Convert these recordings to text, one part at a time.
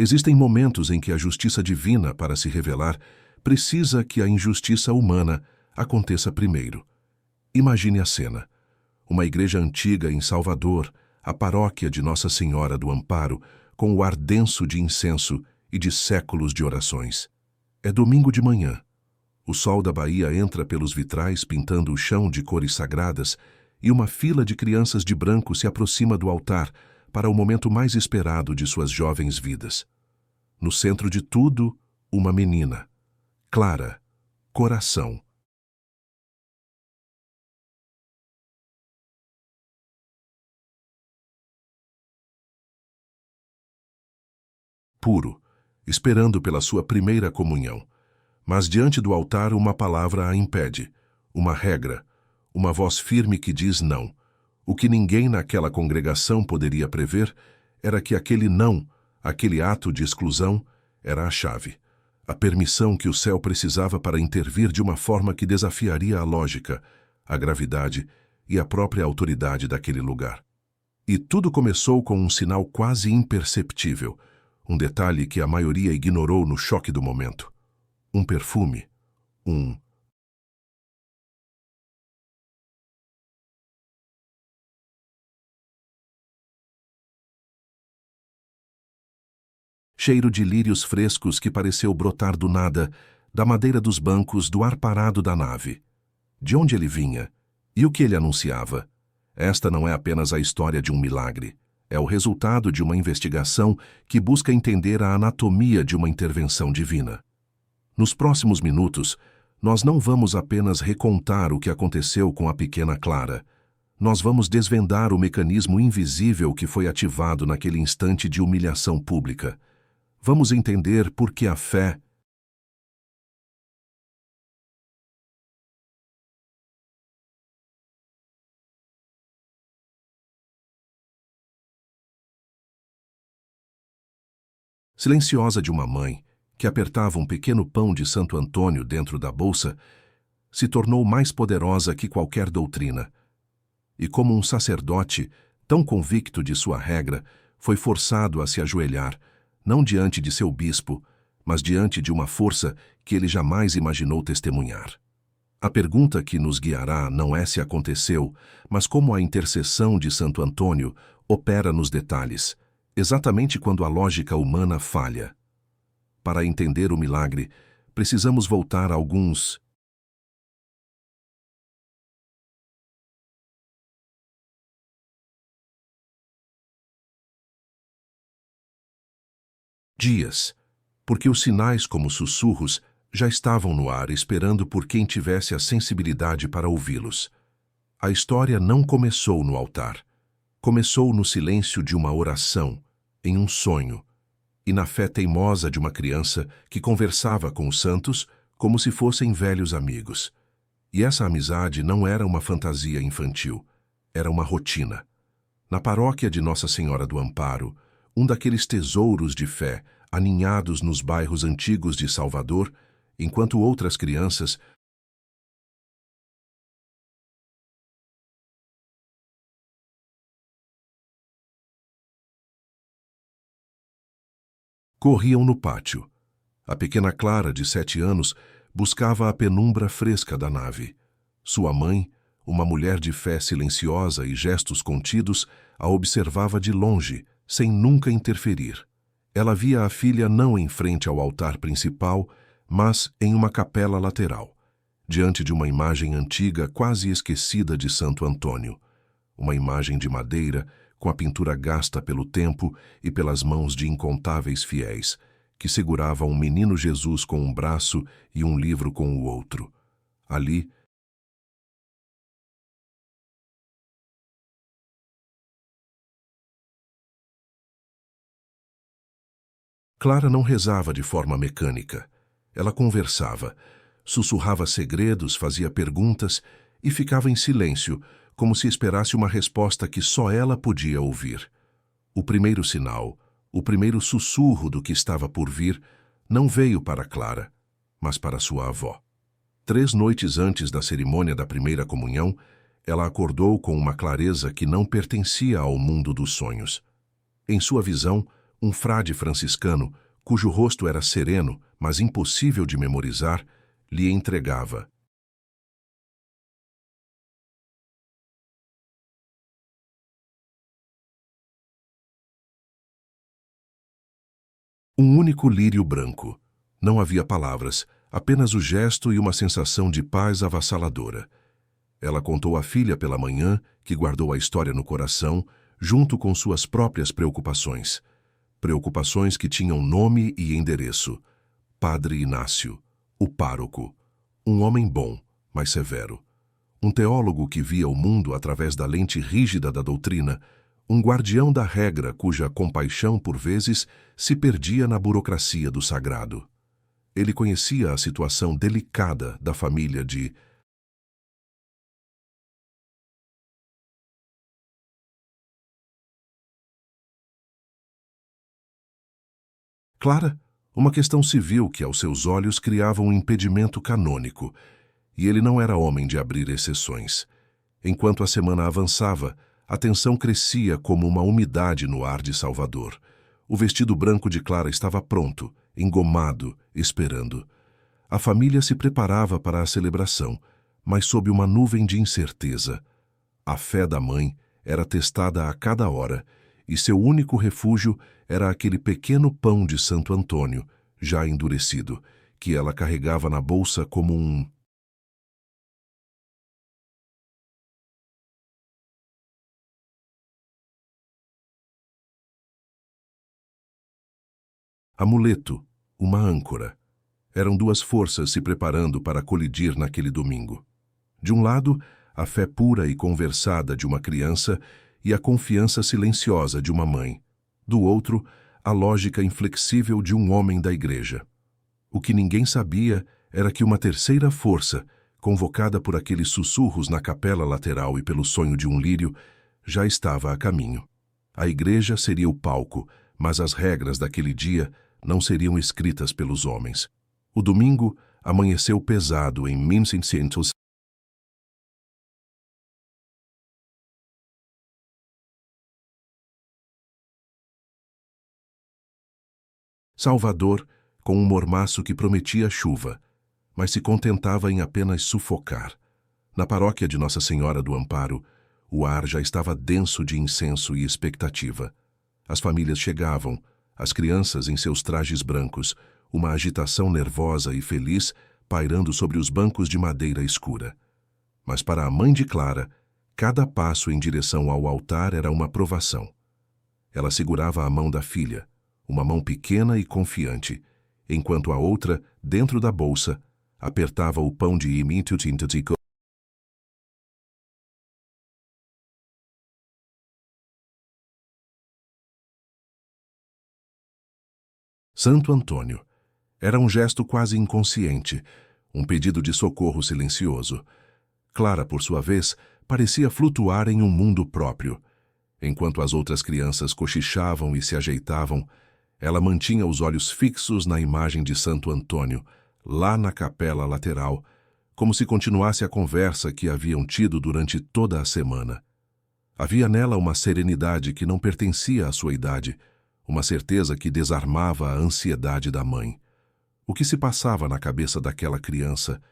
Existem momentos em que a justiça divina, para se revelar, precisa que a injustiça humana aconteça primeiro. Imagine a cena. Uma igreja antiga em Salvador, a paróquia de Nossa Senhora do Amparo, com o ar denso de incenso e de séculos de orações. É domingo de manhã. O sol da Bahia entra pelos vitrais pintando o chão de cores sagradas e uma fila de crianças de branco se aproxima do altar para o momento mais esperado de suas jovens vidas. No centro de tudo, uma menina. Clara, coração. Puro, esperando pela sua primeira comunhão. Mas diante do altar uma palavra a impede, uma regra, uma voz firme que diz não. O que ninguém naquela congregação poderia prever era que aquele não, aquele ato de exclusão, era a chave, a permissão que o céu precisava para intervir de uma forma que desafiaria a lógica, a gravidade e a própria autoridade daquele lugar. E tudo começou com um sinal quase imperceptível, um detalhe que a maioria ignorou no choque do momento. Um perfume, cheiro de lírios frescos que pareceu brotar do nada, da madeira dos bancos, do ar parado da nave. De onde ele vinha? E o que ele anunciava? Esta não é apenas a história de um milagre. É o resultado de uma investigação que busca entender a anatomia de uma intervenção divina. Nos próximos minutos, nós não vamos apenas recontar o que aconteceu com a pequena Clara. Nós vamos desvendar o mecanismo invisível que foi ativado naquele instante de humilhação pública. Vamos entender por que a fé silenciosa de uma mãe, que apertava um pequeno pão de Santo Antônio dentro da bolsa, se tornou mais poderosa que qualquer doutrina. E como um sacerdote, tão convicto de sua regra, foi forçado a se ajoelhar, não diante de seu bispo, mas diante de uma força que ele jamais imaginou testemunhar. A pergunta que nos guiará não é se aconteceu, mas como a intercessão de Santo Antônio opera nos detalhes, exatamente quando a lógica humana falha. Para entender o milagre, precisamos voltar a alguns dias, porque os sinais como sussurros já estavam no ar esperando por quem tivesse a sensibilidade para ouvi-los. A história não começou no altar. Começou no silêncio de uma oração, em um sonho, e na fé teimosa de uma criança que conversava com os santos como se fossem velhos amigos. E essa amizade não era uma fantasia infantil, era uma rotina. Na paróquia de Nossa Senhora do Amparo, um daqueles tesouros de fé aninhados nos bairros antigos de Salvador, enquanto outras crianças corriam no pátio. A pequena Clara, de 7 anos, buscava a penumbra fresca da nave. Sua mãe, uma mulher de fé silenciosa e gestos contidos, a observava de longe, sem nunca interferir. Ela via a filha não em frente ao altar principal, mas em uma capela lateral, diante de uma imagem antiga quase esquecida de Santo Antônio. Uma imagem de madeira, com a pintura gasta pelo tempo e pelas mãos de incontáveis fiéis, que segurava um menino Jesus com um braço e um livro com o outro. Ali, Clara não rezava de forma mecânica. Ela conversava, sussurrava segredos, fazia perguntas e ficava em silêncio, como se esperasse uma resposta que só ela podia ouvir. O primeiro sinal, o primeiro sussurro do que estava por vir, não veio para Clara, mas para sua avó. 3 noites antes da cerimônia da primeira comunhão, ela acordou com uma clareza que não pertencia ao mundo dos sonhos. Em sua visão, Um frade franciscano, cujo rosto era sereno, mas impossível de memorizar, lhe entregava. Um único lírio branco. Não havia palavras, apenas o gesto e uma sensação de paz avassaladora. Ela contou à filha pela manhã, que guardou a história no coração, junto com suas próprias preocupações. Preocupações que tinham nome e endereço. Padre Inácio, o pároco. Um homem bom, mas severo. Um teólogo que via o mundo através da lente rígida da doutrina, um guardião da regra cuja compaixão, por vezes, se perdia na burocracia do sagrado. Ele conhecia a situação delicada da família de Clara, uma questão civil que aos seus olhos criava um impedimento canônico, e ele não era homem de abrir exceções. Enquanto a semana avançava, a tensão crescia como uma umidade no ar de Salvador. O vestido branco de Clara estava pronto, engomado, esperando. A família se preparava para a celebração, mas sob uma nuvem de incerteza. A fé da mãe era testada a cada hora, e seu único refúgio era aquele pequeno pão de Santo Antônio, já endurecido, que ela carregava na bolsa como um... amuleto, uma âncora. Eram duas forças se preparando para colidir naquele domingo. De um lado, a fé pura e conversada de uma criança e a confiança silenciosa de uma mãe. Do outro, a lógica inflexível de um homem da igreja. O que ninguém sabia era que uma terceira força, convocada por aqueles sussurros na capela lateral e pelo sonho de um lírio, já estava a caminho. A igreja seria o palco, mas as regras daquele dia não seriam escritas pelos homens. O domingo amanheceu pesado em 1600. Salvador, com um mormaço que prometia chuva, mas se contentava em apenas sufocar. Na paróquia de Nossa Senhora do Amparo, o ar já estava denso de incenso e expectativa. As famílias chegavam, as crianças em seus trajes brancos, uma agitação nervosa e feliz pairando sobre os bancos de madeira escura. Mas para a mãe de Clara, cada passo em direção ao altar era uma provação. Ela segurava a mão da filha, uma mão pequena e confiante, enquanto a outra, dentro da bolsa, apertava o pão de imitutico. Santo Antônio. Era um gesto quase inconsciente, um pedido de socorro silencioso. Clara, por sua vez, parecia flutuar em um mundo próprio. Enquanto as outras crianças cochichavam e se ajeitavam, ela mantinha os olhos fixos na imagem de Santo Antônio, lá na capela lateral, como se continuasse a conversa que haviam tido durante toda a semana. Havia nela uma serenidade que não pertencia à sua idade, uma certeza que desarmava a ansiedade da mãe. O que se passava na cabeça daquela criança?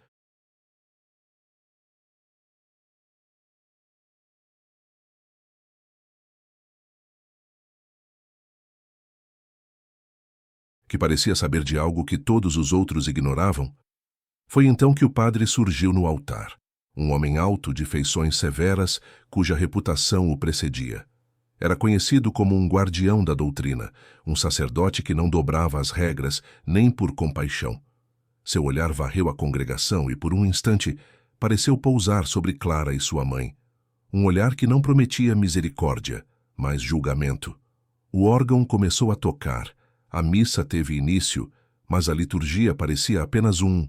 Que parecia saber de algo que todos os outros ignoravam? Foi então que o padre surgiu no altar, um homem alto de feições severas, cuja reputação o precedia. Era conhecido como um guardião da doutrina, um sacerdote que não dobrava as regras nem por compaixão. Seu olhar varreu a congregação e, por um instante, pareceu pousar sobre Clara e sua mãe. Um olhar que não prometia misericórdia, mas julgamento. O órgão começou a tocar, a missa teve início, mas a liturgia parecia apenas um...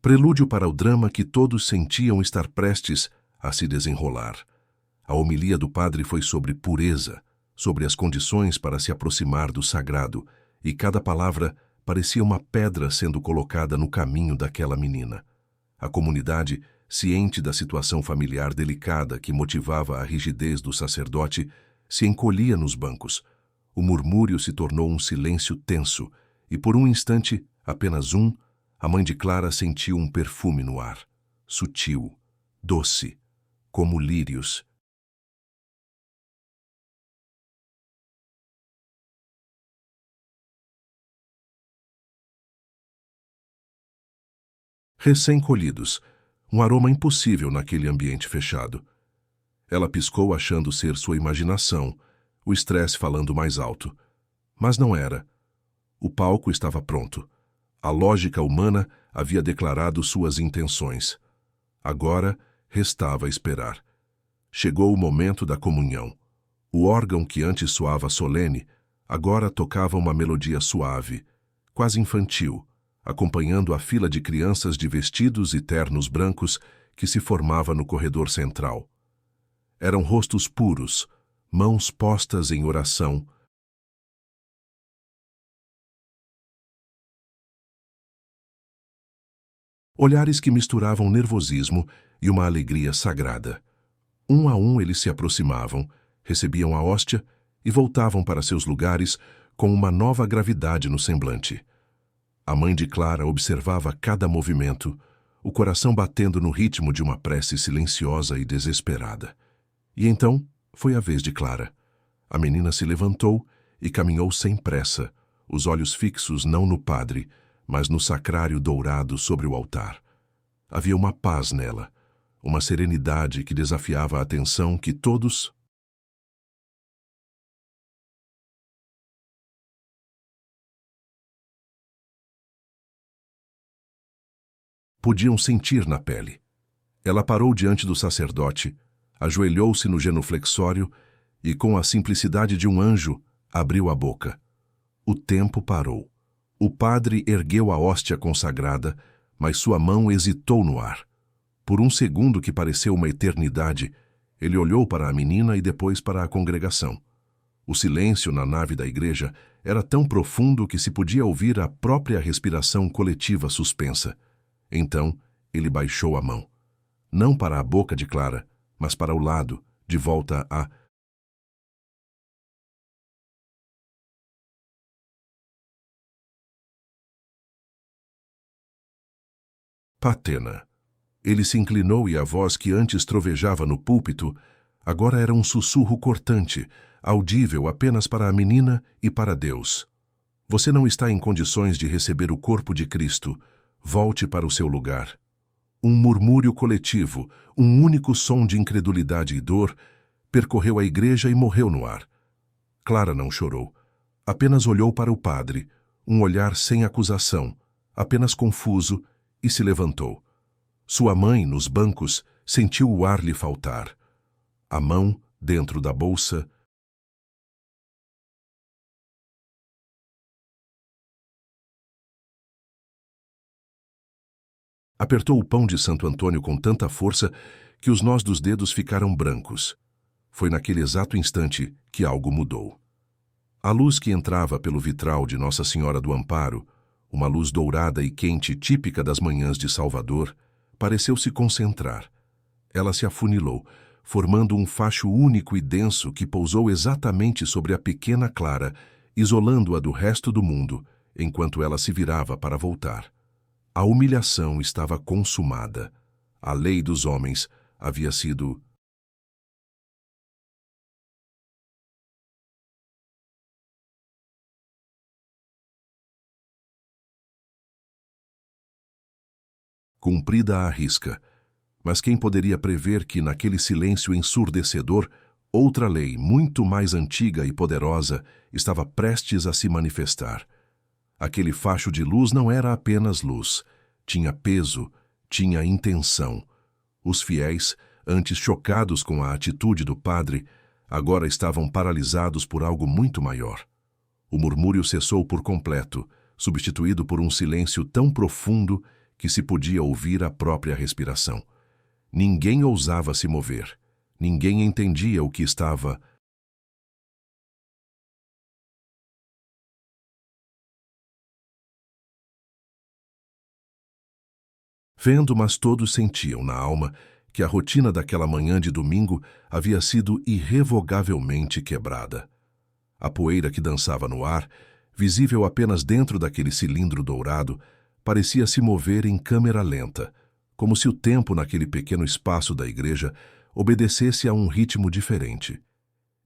prelúdio para o drama que todos sentiam estar prestes a se desenrolar. A homilia do padre foi sobre pureza, sobre as condições para se aproximar do sagrado, e cada palavra parecia uma pedra sendo colocada no caminho daquela menina. A comunidade, ciente da situação familiar delicada que motivava a rigidez do sacerdote, se encolhia nos bancos. O murmúrio se tornou um silêncio tenso, e por um instante, apenas um, a mãe de Clara sentiu um perfume no ar, sutil, doce, como lírios. Recém-colhidos, um aroma impossível naquele ambiente fechado. Ela piscou achando ser sua imaginação, o estresse falando mais alto. Mas não era. O palco estava pronto. A lógica humana havia declarado suas intenções. Agora, restava esperar. Chegou o momento da comunhão. O órgão que antes soava solene, agora tocava uma melodia suave, quase infantil, acompanhando a fila de crianças de vestidos e ternos brancos que se formava no corredor central. Eram rostos puros, mãos postas em oração. Olhares que misturavam nervosismo e uma alegria sagrada. Um a um eles se aproximavam, recebiam a hóstia e voltavam para seus lugares com uma nova gravidade no semblante. A mãe de Clara observava cada movimento, o coração batendo no ritmo de uma prece silenciosa e desesperada. E então foi a vez de Clara. A menina se levantou e caminhou sem pressa, os olhos fixos não no padre, mas no sacrário dourado sobre o altar. Havia uma paz nela, uma serenidade que desafiava a atenção que todos podiam sentir na pele. Ela parou diante do sacerdote, ajoelhou-se no genuflexório e, com a simplicidade de um anjo, abriu a boca. O tempo parou. O padre ergueu a hóstia consagrada, mas sua mão hesitou no ar. Por um segundo que pareceu uma eternidade, ele olhou para a menina e depois para a congregação. O silêncio na nave da igreja era tão profundo que se podia ouvir a própria respiração coletiva suspensa. Então, ele baixou a mão. Não para a boca de Clara, mas para o lado, de volta a... Patena. Ele se inclinou e a voz que antes trovejava no púlpito agora era um sussurro cortante, audível apenas para a menina e para Deus. Você não está em condições de receber o corpo de Cristo. Volte para o seu lugar. Um murmúrio coletivo, um único som de incredulidade e dor, percorreu a igreja e morreu no ar. Clara não chorou. Apenas olhou para o padre, um olhar sem acusação, apenas confuso, e se levantou. Sua mãe, nos bancos, sentiu o ar lhe faltar. A mão, dentro da bolsa, apertou o pão de Santo Antônio com tanta força que os nós dos dedos ficaram brancos. Foi naquele exato instante que algo mudou. A luz que entrava pelo vitral de Nossa Senhora do Amparo, uma luz dourada e quente típica das manhãs de Salvador, pareceu se concentrar. Ela se afunilou, formando um facho único e denso que pousou exatamente sobre a pequena Clara, isolando-a do resto do mundo, enquanto ela se virava para voltar. A humilhação estava consumada. A lei dos homens havia sido... cumprida à risca. Mas quem poderia prever que, naquele silêncio ensurdecedor, outra lei, muito mais antiga e poderosa, estava prestes a se manifestar? Aquele facho de luz não era apenas luz. Tinha peso, tinha intenção. Os fiéis, antes chocados com a atitude do padre, agora estavam paralisados por algo muito maior. O murmúrio cessou por completo, substituído por um silêncio tão profundo que se podia ouvir a própria respiração. Ninguém ousava se mover. Ninguém entendia o que estava Vendo, mas todos sentiam na alma que a rotina daquela manhã de domingo havia sido irrevogavelmente quebrada. A poeira que dançava no ar, visível apenas dentro daquele cilindro dourado, parecia se mover em câmera lenta, como se o tempo naquele pequeno espaço da igreja obedecesse a um ritmo diferente.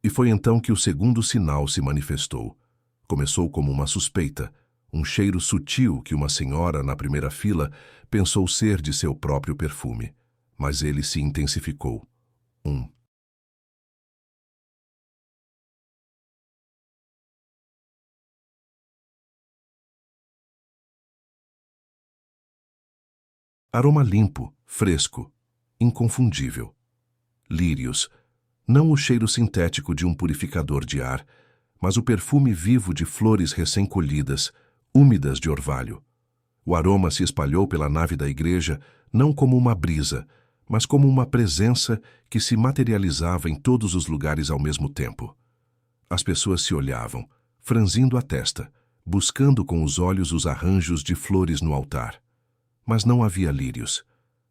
E foi então que o segundo sinal se manifestou. Começou como uma suspeita, um cheiro sutil que uma senhora na primeira fila pensou ser de seu próprio perfume, mas ele se intensificou. Aroma limpo, fresco, inconfundível. Lírios, não o cheiro sintético de um purificador de ar, mas o perfume vivo de flores recém-colhidas, úmidas de orvalho. O aroma se espalhou pela nave da igreja não como uma brisa, mas como uma presença que se materializava em todos os lugares ao mesmo tempo. As pessoas se olhavam, franzindo a testa, buscando com os olhos os arranjos de flores no altar. Mas não havia lírios.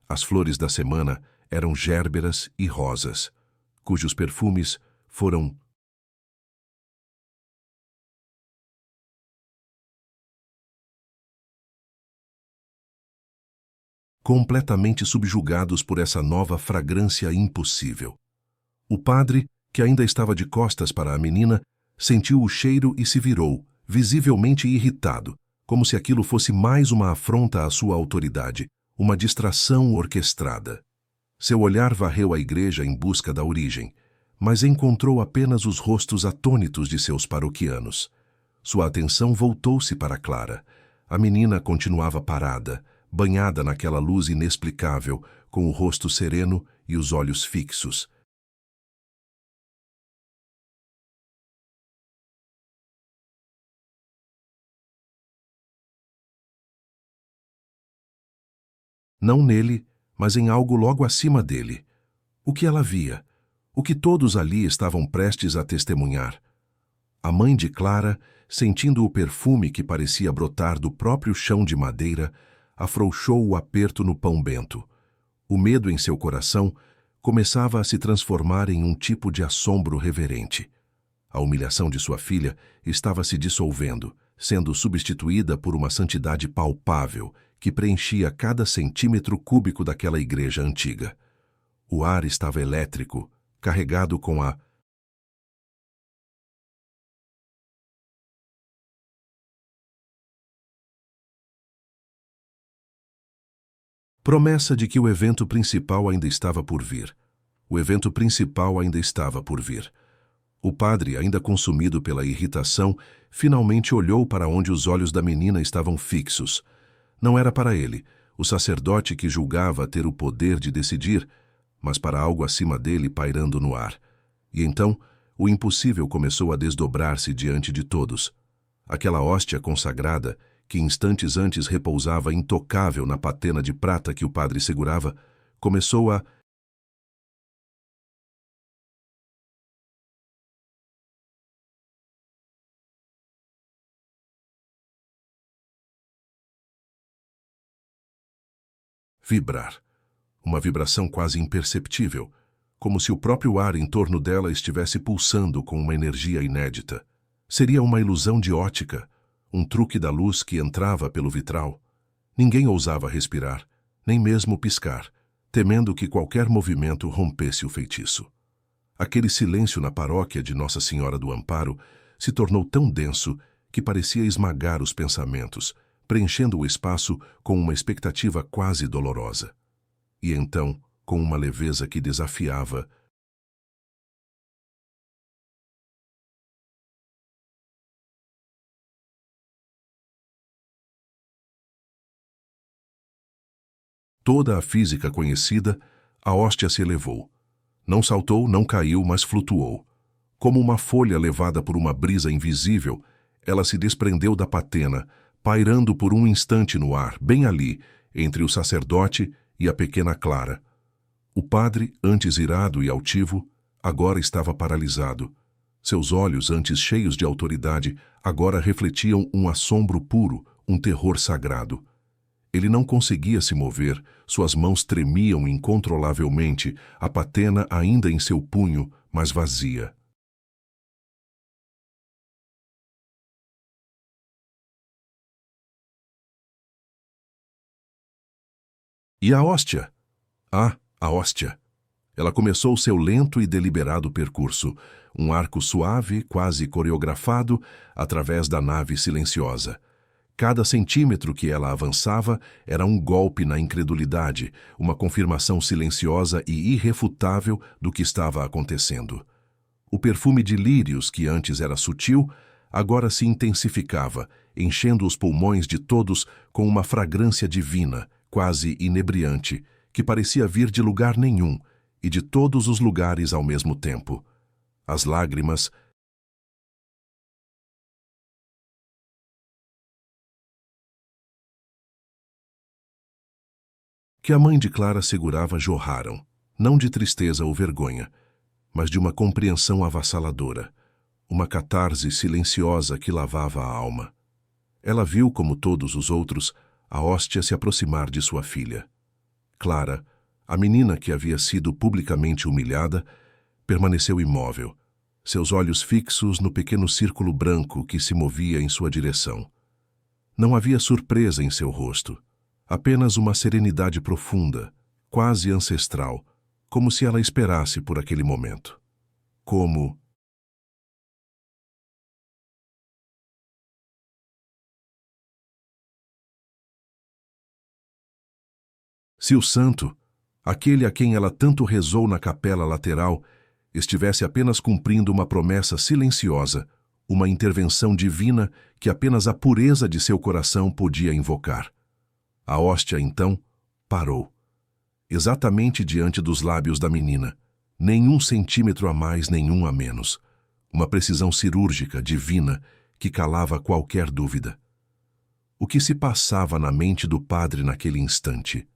As flores da semana eram gérberas e rosas, cujos perfumes foram completamente subjugados por essa nova fragrância impossível. O padre, que ainda estava de costas para a menina, sentiu o cheiro e se virou, visivelmente irritado, como se aquilo fosse mais uma afronta à sua autoridade, uma distração orquestrada. Seu olhar varreu a igreja em busca da origem, mas encontrou apenas os rostos atônitos de seus paroquianos. Sua atenção voltou-se para Clara. A menina continuava parada, banhada naquela luz inexplicável, com o rosto sereno e os olhos fixos. Não nele, mas em algo logo acima dele. O que ela via? O que todos ali estavam prestes a testemunhar? A mãe de Clara, sentindo o perfume que parecia brotar do próprio chão de madeira, afrouxou o aperto no pão bento. O medo em seu coração começava a se transformar em um tipo de assombro reverente. A humilhação de sua filha estava se dissolvendo, sendo substituída por uma santidade palpável que preenchia cada centímetro cúbico daquela igreja antiga. O ar estava elétrico, carregado com a promessa de que o evento principal ainda estava por vir. O evento principal ainda estava por vir. O padre, ainda consumido pela irritação, finalmente olhou para onde os olhos da menina estavam fixos. Não era para ele, o sacerdote que julgava ter o poder de decidir, mas para algo acima dele pairando no ar. E então, o impossível começou a desdobrar-se diante de todos. Aquela hóstia consagrada, que instantes antes repousava intocável na patena de prata que o padre segurava, começou a vibrar. Uma vibração quase imperceptível, como se o próprio ar em torno dela estivesse pulsando com uma energia inédita. Seria uma ilusão de ótica, um truque da luz que entrava pelo vitral. Ninguém ousava respirar, nem mesmo piscar, temendo que qualquer movimento rompesse o feitiço. Aquele silêncio na paróquia de Nossa Senhora do Amparo se tornou tão denso que parecia esmagar os pensamentos, preenchendo o espaço com uma expectativa quase dolorosa. E então, com uma leveza que desafiava, toda a física conhecida, a hóstia se elevou. Não saltou, não caiu, mas flutuou. Como uma folha levada por uma brisa invisível, ela se desprendeu da patena, pairando por um instante no ar, bem ali, entre o sacerdote e a pequena Clara. O padre, antes irado e altivo, agora estava paralisado. Seus olhos, antes cheios de autoridade, agora refletiam um assombro puro, um terror sagrado. Ele não conseguia se mover, suas mãos tremiam incontrolavelmente, a patena ainda em seu punho, mas vazia. E a hóstia? Ah, a hóstia! Ela começou seu lento e deliberado percurso, um arco suave, quase coreografado, através da nave silenciosa. Cada centímetro que ela avançava era um golpe na incredulidade, uma confirmação silenciosa e irrefutável do que estava acontecendo. O perfume de lírios, que antes era sutil, agora se intensificava, enchendo os pulmões de todos com uma fragrância divina, quase inebriante, que parecia vir de lugar nenhum e de todos os lugares ao mesmo tempo. As lágrimas que a mãe de Clara segurava jorraram, não de tristeza ou vergonha, mas de uma compreensão avassaladora, uma catarse silenciosa que lavava a alma. Ela viu, como todos os outros, a hóstia se aproximar de sua filha. Clara, a menina que havia sido publicamente humilhada, permaneceu imóvel, seus olhos fixos no pequeno círculo branco que se movia em sua direção. Não havia surpresa em seu rosto, apenas uma serenidade profunda, quase ancestral, como se ela esperasse por aquele momento. Como... se o santo, aquele a quem ela tanto rezou na capela lateral, estivesse apenas cumprindo uma promessa silenciosa, uma intervenção divina que apenas a pureza de seu coração podia invocar. A hóstia, então, parou. Exatamente diante dos lábios da menina. Nem um centímetro a mais, nenhum a menos. Uma precisão cirúrgica, divina, que calava qualquer dúvida. O que se passava na mente do padre naquele instante?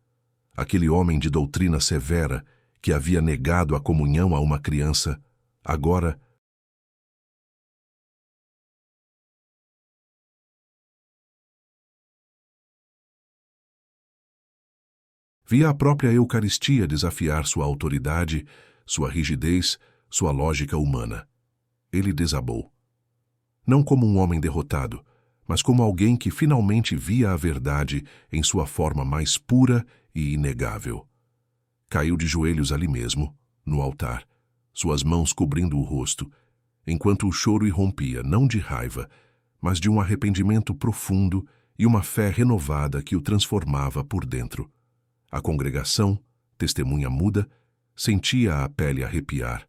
Aquele homem de doutrina severa, que havia negado a comunhão a uma criança, agora... via a própria Eucaristia desafiar sua autoridade, sua rigidez, sua lógica humana. Ele desabou. Não como um homem derrotado, mas como alguém que finalmente via a verdade em sua forma mais pura e inegável. Caiu de joelhos ali mesmo, no altar, suas mãos cobrindo o rosto, enquanto o choro irrompia não de raiva, mas de um arrependimento profundo e uma fé renovada que o transformava por dentro. A congregação, testemunha muda, sentia a pele arrepiar.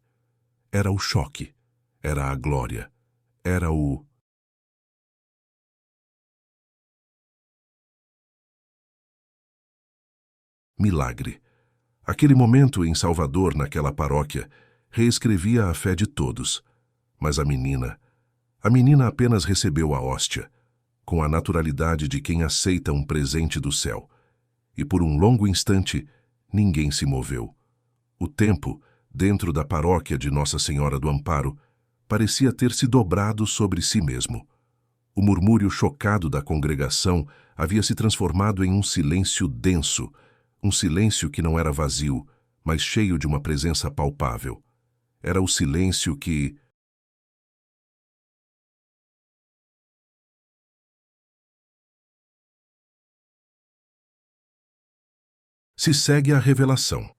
Era o choque, era a glória, era o... milagre. Aquele momento em Salvador, naquela paróquia, reescrevia a fé de todos. Mas a menina apenas recebeu a hóstia, com a naturalidade de quem aceita um presente do céu. E por um longo instante, ninguém se moveu. O tempo, dentro da paróquia de Nossa Senhora do Amparo, parecia ter se dobrado sobre si mesmo. O murmúrio chocado da congregação havia se transformado em um silêncio denso, um silêncio que não era vazio, mas cheio de uma presença palpável. Era o silêncio que... se segue a revelação.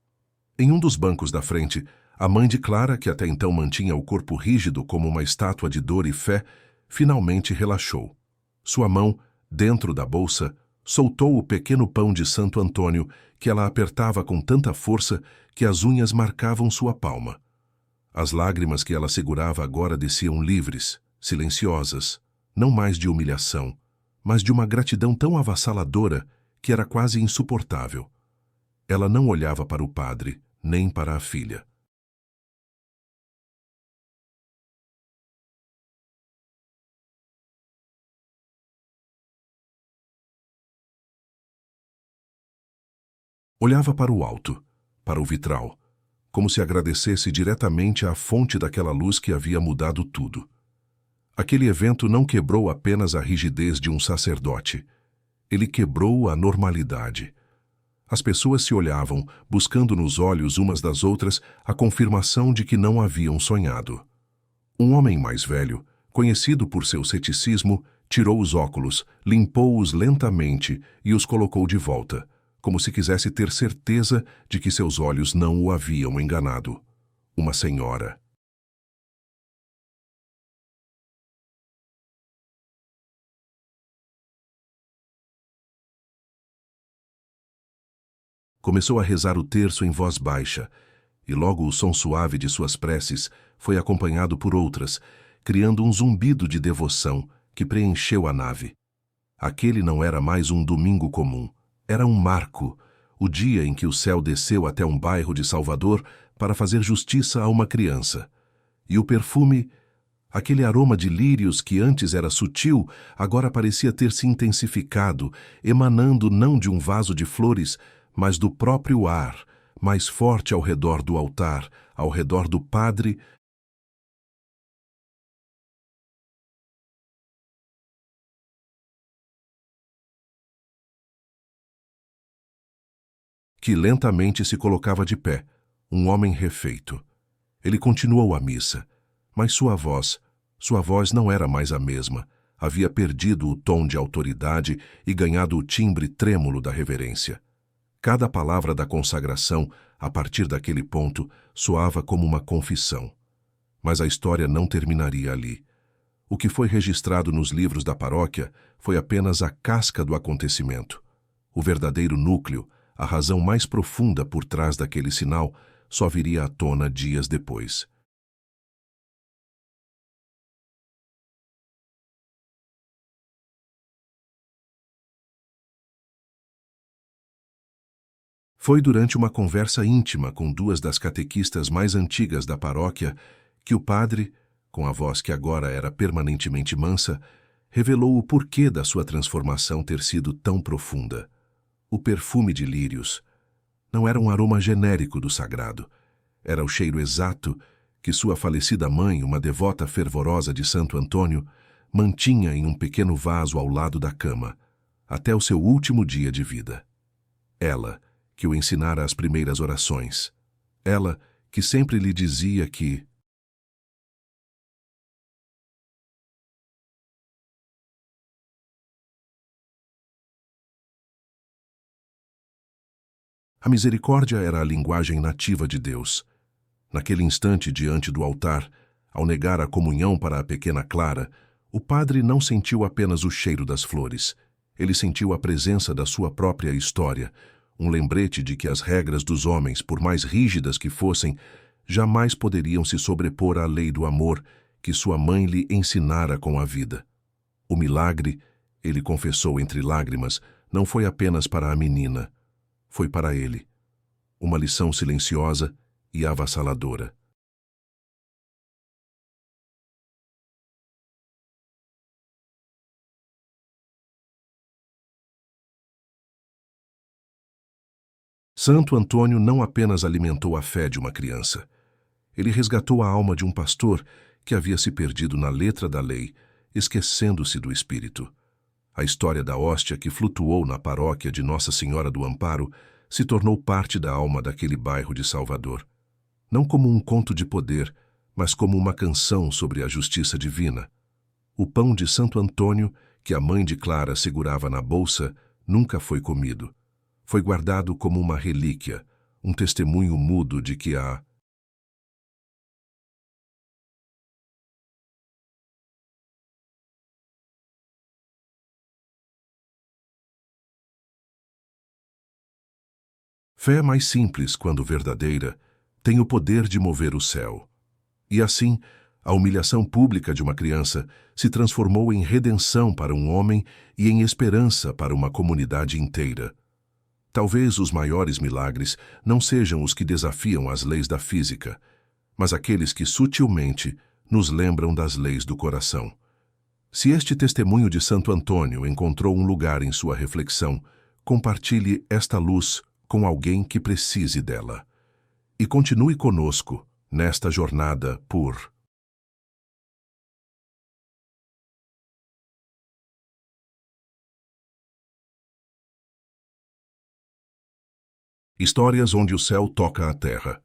Em um dos bancos da frente, a mãe de Clara, que até então mantinha o corpo rígido como uma estátua de dor e fé, finalmente relaxou. Sua mão, dentro da bolsa, soltou o pequeno pão de Santo Antônio que ela apertava com tanta força que as unhas marcavam sua palma. As lágrimas que ela segurava agora desciam livres, silenciosas, não mais de humilhação, mas de uma gratidão tão avassaladora que era quase insuportável. Ela não olhava para o padre, nem para a filha. Olhava para o alto, para o vitral, como se agradecesse diretamente à fonte daquela luz que havia mudado tudo. Aquele evento não quebrou apenas a rigidez de um sacerdote. Ele quebrou a normalidade. As pessoas se olhavam, buscando nos olhos umas das outras a confirmação de que não haviam sonhado. Um homem mais velho, conhecido por seu ceticismo, tirou os óculos, limpou-os lentamente e os colocou de volta, como se quisesse ter certeza de que seus olhos não o haviam enganado. Uma senhora. Começou a rezar o terço em voz baixa, e logo o som suave de suas preces foi acompanhado por outras, criando um zumbido de devoção que preencheu a nave. Aquele não era mais um domingo comum, era um marco, o dia em que o céu desceu até um bairro de Salvador para fazer justiça a uma criança. E o perfume, aquele aroma de lírios que antes era sutil, agora parecia ter se intensificado, emanando não de um vaso de flores, mas do próprio ar, mais forte ao redor do altar, ao redor do padre, que lentamente se colocava de pé, um homem refeito. Ele continuou a missa, mas sua voz não era mais a mesma, havia perdido o tom de autoridade e ganhado o timbre trêmulo da reverência. Cada palavra da consagração, a partir daquele ponto, soava como uma confissão. Mas a história não terminaria ali. O que foi registrado nos livros da paróquia foi apenas a casca do acontecimento. O verdadeiro núcleo, a razão mais profunda por trás daquele sinal, só viria à tona dias depois. Foi durante uma conversa íntima com duas das catequistas mais antigas da paróquia que o padre, com a voz que agora era permanentemente mansa, revelou o porquê da sua transformação ter sido tão profunda. O perfume de lírios não era um aroma genérico do sagrado. Era o cheiro exato que sua falecida mãe, uma devota fervorosa de Santo Antônio, mantinha em um pequeno vaso ao lado da cama, até o seu último dia de vida. Ela, que o ensinara as primeiras orações. Ela, que sempre lhe dizia que a misericórdia era a linguagem nativa de Deus. Naquele instante diante do altar, ao negar a comunhão para a pequena Clara, o padre não sentiu apenas o cheiro das flores. Ele sentiu a presença da sua própria história, um lembrete de que as regras dos homens, por mais rígidas que fossem, jamais poderiam se sobrepor à lei do amor que sua mãe lhe ensinara com a vida. O milagre, ele confessou entre lágrimas, não foi apenas para a menina, foi para ele. Uma lição silenciosa e avassaladora. Santo Antônio não apenas alimentou a fé de uma criança. Ele resgatou a alma de um pastor que havia se perdido na letra da lei, esquecendo-se do espírito. A história da hóstia que flutuou na paróquia de Nossa Senhora do Amparo se tornou parte da alma daquele bairro de Salvador. Não como um conto de poder, mas como uma canção sobre a justiça divina. O pão de Santo Antônio, que a mãe de Clara segurava na bolsa, nunca foi comido. Foi guardado como uma relíquia, um testemunho mudo de que a fé mais simples, quando verdadeira, tem o poder de mover o céu. E assim, a humilhação pública de uma criança se transformou em redenção para um homem e em esperança para uma comunidade inteira. Talvez os maiores milagres não sejam os que desafiam as leis da física, mas aqueles que sutilmente nos lembram das leis do coração. Se este testemunho de Santo Antônio encontrou um lugar em sua reflexão, compartilhe esta luz com alguém que precise dela. E continue conosco nesta jornada por Histórias onde o céu toca a terra.